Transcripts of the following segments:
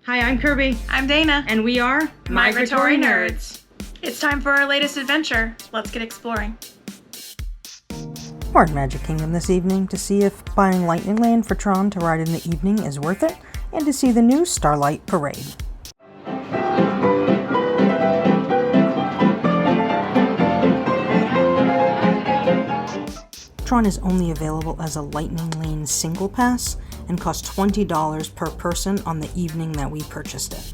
Hi, I'm Kirby. I'm Dana. And we are Migratory Nerds. It's time for our latest adventure. Let's get exploring. We're in Magic Kingdom this evening to see if buying Lightning Lane for Tron to ride in the evening is worth it, and to see the new Starlight Parade. Tron is only available as a Lightning Lane single pass and costs $20 per person on the evening that we purchased it.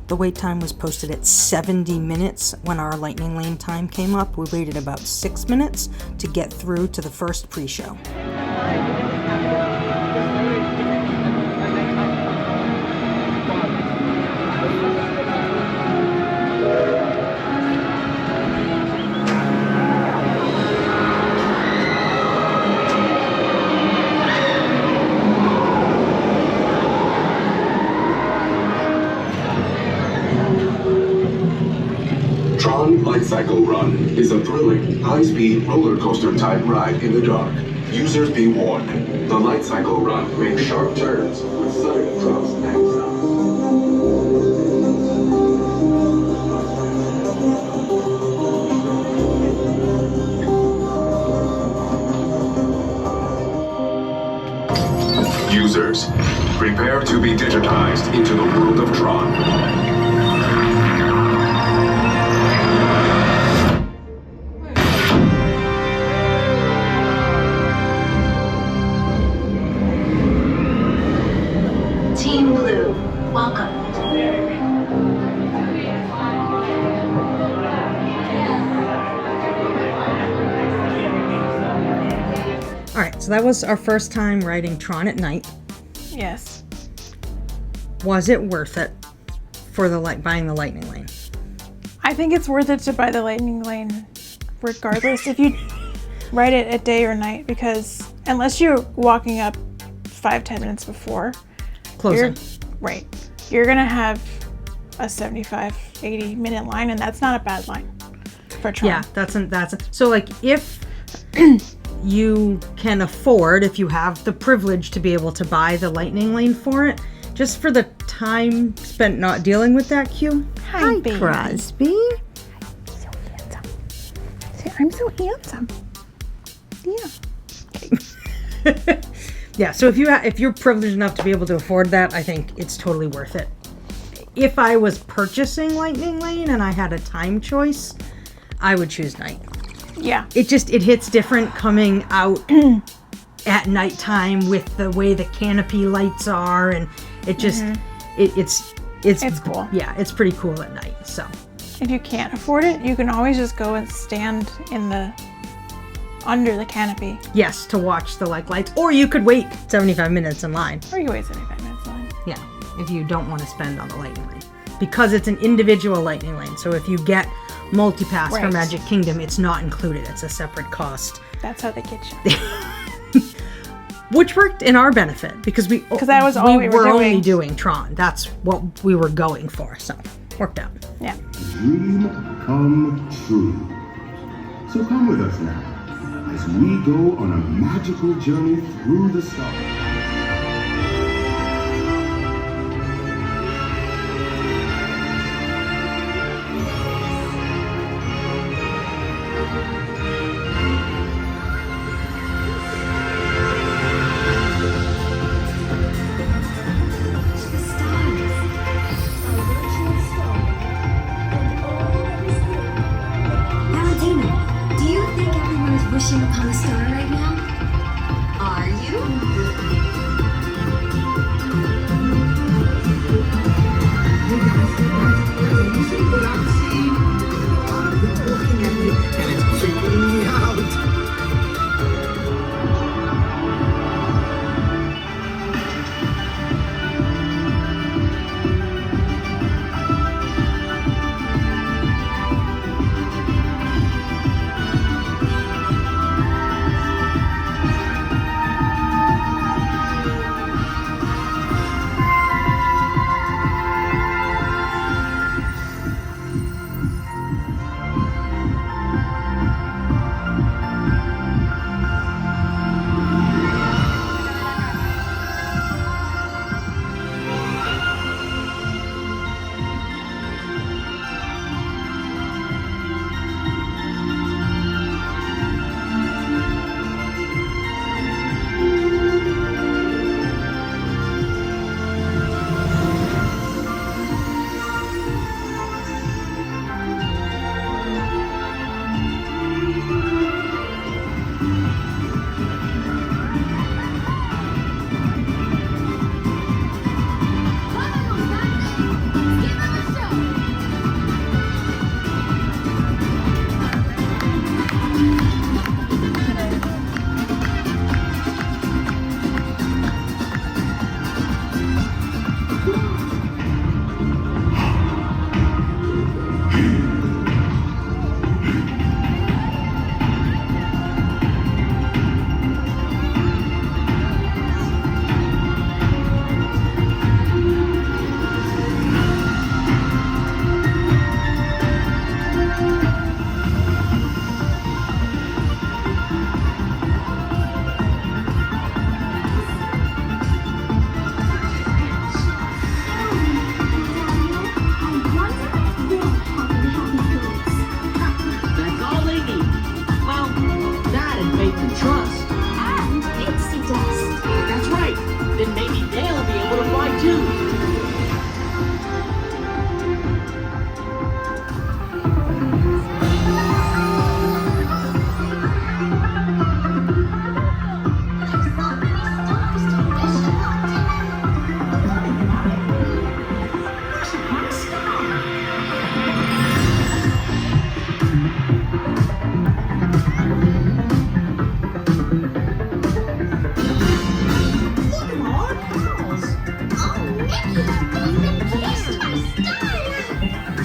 The wait time was posted at 70 minutes. When our Lightning Lane time came up, we waited about 6 minutes to get through to the first pre-show. Tron Light Cycle Run is a thrilling, high-speed roller coaster type ride in the dark. Users be warned, the Light Cycle Run makes sharp turns with sudden drops and stops. Users, prepare to be digitized into the world of Tron. Team Blue, welcome. Alright, so that was our first time riding Tron at night. Yes. Was it worth it for the buying the Lightning Lane? I think it's worth it to buy the Lightning Lane regardless if you ride it at day or night, because unless you're walking up 5-10 minutes before Closing. You're gonna have a 75-80 minute line, and that's not a bad line for Tron. Yeah, that's so like if you can afford, if you have the privilege to be able to buy the Lightning Lane for it, just for the time spent not dealing with that queue. Hi, baby. Crosby. So handsome. See, I'm so handsome. Yeah. Yeah, so if you're privileged enough to be able to afford that, I think it's totally worth it. If I was purchasing Lightning Lane and I had a time choice, I would choose night. Yeah. It hits different coming out at nighttime with the way the canopy lights are, and it just it's cool. Yeah, it's pretty cool at night. So If you can't afford it, you can always just go and stand under the canopy. yes, to watch the lights, or you could wait 75 minutes in line. Or you can wait 75 minutes in line. Yeah, if you don't want to spend on the Lightning Lane, because it's an individual Lightning Lane. So if you get multi-pass for Right. Magic Kingdom, it's not included. It's a separate cost, That's how they get you. which worked in our benefit because that was all we were doing. only doing Tron. That's what we were going for, so worked out. Yeah. Dream come true. So come with us now as we go on a magical journey through the stars. The stars, a virtual star, and all that is there. Valentina, do you think everyone is wishing upon a star right now? Are you? they can trust. And pixie dust. That's right. Then maybe they'll be able to fly too.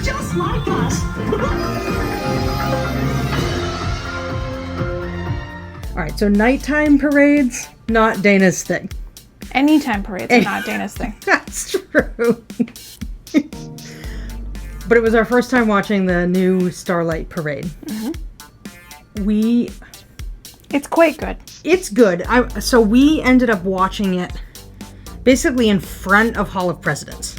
Just like us. All right, so nighttime parades, not Dana's thing. Anytime parades are not Dana's thing. That's true. But it was our first time watching the new Starlight parade. It's quite good. It's good. So we ended up watching it basically in front of Hall of Presidents.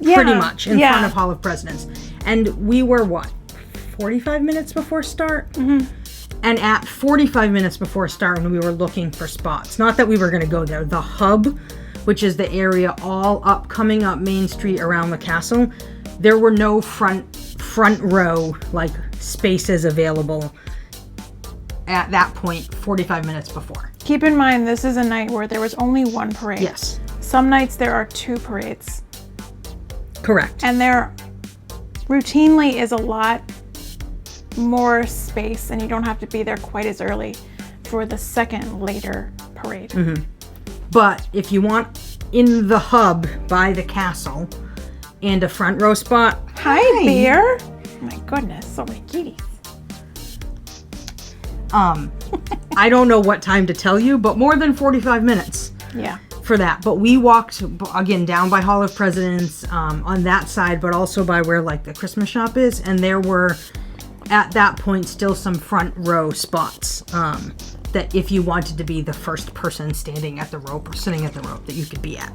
Yeah. Pretty much in front of Hall of Presidents. And we were, 45 minutes before start? Mm-hmm. And at 45 minutes before start, when we were looking for spots, not that we were going to go there, the hub, which is the area all up, coming up Main Street around the castle, there were no front row, like, spaces available at that point 45 minutes before. Keep in mind, this is a night where there was only one parade. Yes. Some nights there are 2 parades. Correct. And there routinely is a lot more space, and you don't have to be there quite as early for the second later parade. Mm-hmm. But if you want in the hub by the castle and a front row spot. Hi, Bear. Oh my goodness, so many kitties. I don't know what time to tell you, but more than 45 minutes. Yeah. For that. But we walked, again, down by Hall of Presidents on that side, but also by where, like, the Christmas shop is. And there were, at that point, still some front row spots that if you wanted to be the first person standing at the rope or sitting at the rope that you could be at.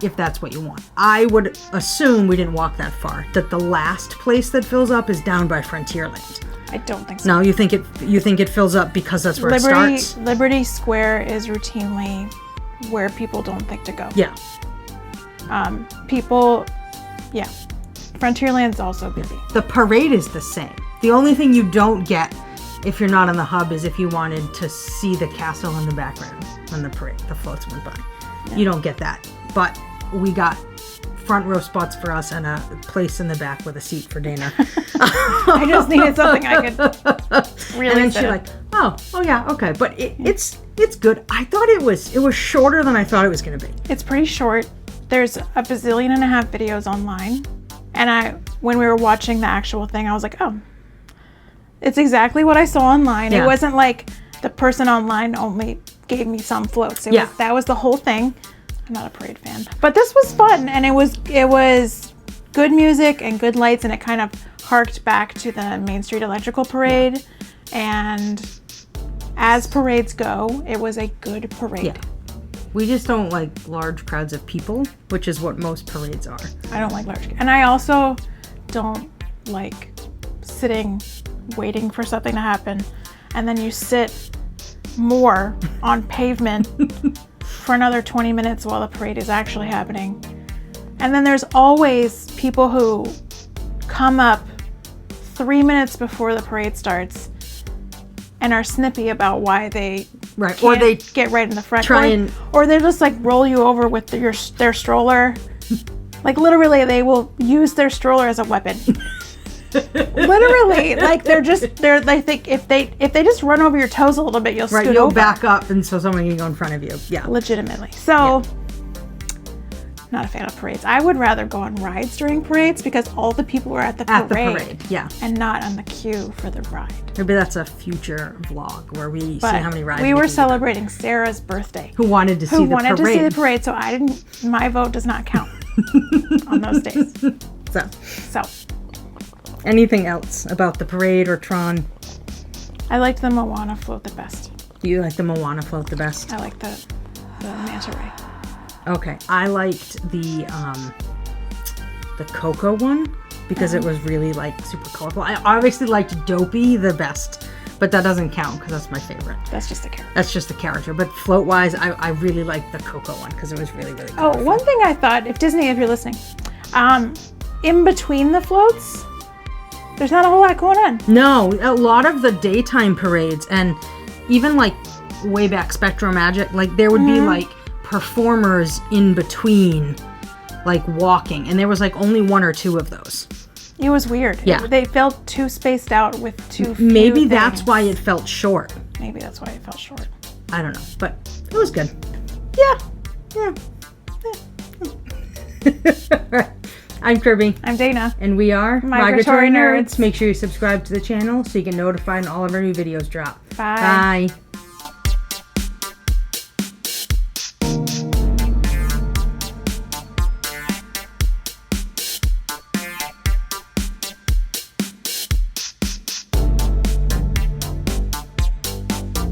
If that's what you want. I would assume, we didn't walk that far, that the last place that fills up is down by Frontierland. I don't think so. No, you think it fills up because that's where it starts? Liberty Square is routinely where people don't think to go. Yeah. Frontierland's also busy. The parade is the same. The only thing you don't get if you're not on the hub is if you wanted to see the castle in the background when the parade, the floats went by. Yeah. You don't get that. But we got front row spots for us and a place in the back with a seat for Dana. I just needed something I could really And then she's like, oh yeah, okay. But it's good. I thought it was shorter than I thought it was going to be. It's pretty short. There's a bazillion and a half videos online. And when we were watching the actual thing, I was like, oh, it's exactly what I saw online. Yeah. It wasn't like the person online only gave me some floats. That was the whole thing. I'm not a parade fan, but this was fun, and it was good music and good lights, and it kind of harked back to the Main Street Electrical Parade. And as parades go, it was a good parade. Yeah. We just don't like large crowds of people, which is what most parades are. I don't like large, and I also don't like sitting waiting for something to happen, and then you sit more on pavement for another 20 minutes while the parade is actually happening. And then there's always people who come up 3 minutes before the parade starts and are snippy about why they right, can't or they get right in the front. try or they just like roll you over with their stroller. Like literally, they will use their stroller as a weapon. Literally, like they think if they just run over your toes a little bit, you'll scoot you'll over. back up, and so someone can go in front of you. Yeah, legitimately. So, not a fan of parades. I would rather go on rides during parades because all the people are at the parade, yeah, and not on the queue for the ride. Maybe that's a future vlog where we see how many rides. We were celebrating Sarah's birthday. Who wanted to see the parade? So I didn't. My vote does not count on those days. So. Anything else about the parade or Tron? I liked the Moana float the best. You like the Moana float the best? I like the manta ray. Okay, I liked the Coco one because it was really like super colorful. I obviously liked Dopey the best but that doesn't count because that's my favorite. That's just a character. That's just the character. But float-wise, I really like the Coco one because it was really, really Oh, colorful. one thing I thought, if Disney, if you're listening, in between the floats, there's not a whole lot going on. No, a lot of the daytime parades and even like way back Spectrum Magic, like there would be like performers in between, like walking, and there was like only 1 or 2 of those. It was weird. Yeah. They felt too spaced out with too few Maybe that's things. why it felt short. Maybe that's why it felt short. I don't know, but it was good. Yeah. Yeah. I'm Kirby. I'm Dana. And we are Migratory Nerds. Make sure you subscribe to the channel so you get notified when all of our new videos drop. Bye. Bye.